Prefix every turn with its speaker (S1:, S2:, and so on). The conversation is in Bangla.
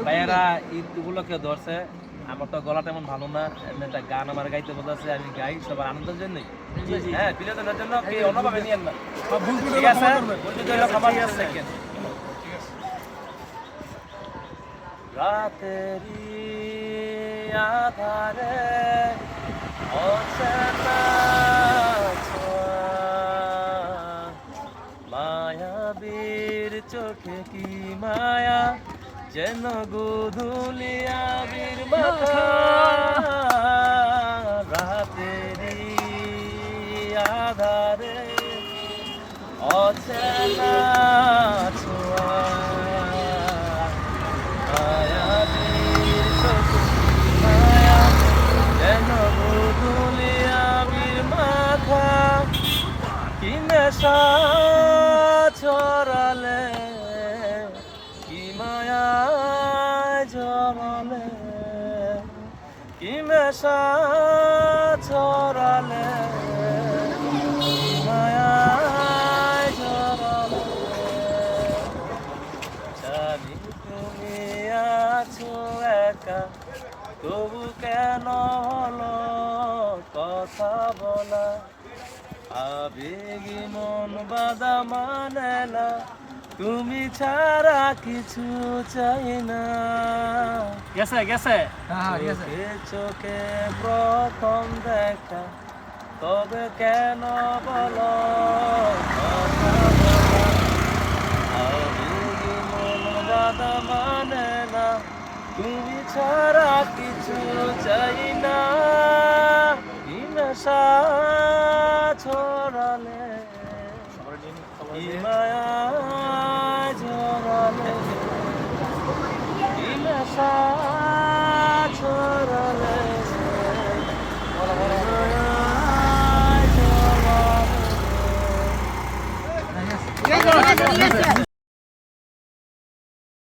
S1: ভাইয়েরা ঈদ উপলক্ষে ধরছে। আমার তো গলা তেমন ভালো না, একটা গান আমার গাইতে বলতেছে, আমি গাই সবার আনন্দের জন্যই। হ্যাঁ, বিনোদনের জন্য কি অন্যভাবে নিয়েন না। ঠিক আছে, খাবার সেকেন্ড রাতেরি আধারে অচেনা ছোঁয়া, মায়াবীর চোখে কি মায়া, যেন গোধূলি আবির মাখা, রাতেরি আধারে অচেনা ছোঁয়া, মায়াবীর চোখে কি মায়া, যেন গোধূলি আবির মাখা, কি নেশা ছড়ালে, কি মায়া জড়ালে, কি নেশা ছড়ালে, কি মায়া জড়ালে, জানি তুমি আছো একা, তবু কেন হলো কথা বলা, আবেগী মন বাধা মানে না, তুমি ছাড়া কিছু চাই না। গেছে গেছে চোখে চোখে প্রথম দেখা, তবে কেন বলো কথা বলা, আবেগী মন বাধা মানে না, তুমি ছাড়া কিছু চাই না, কি নেশা ছড়ালে, কি মায়া জড়ালে, কি নেশা ছড়ালে, কি মায়া জড়ালে।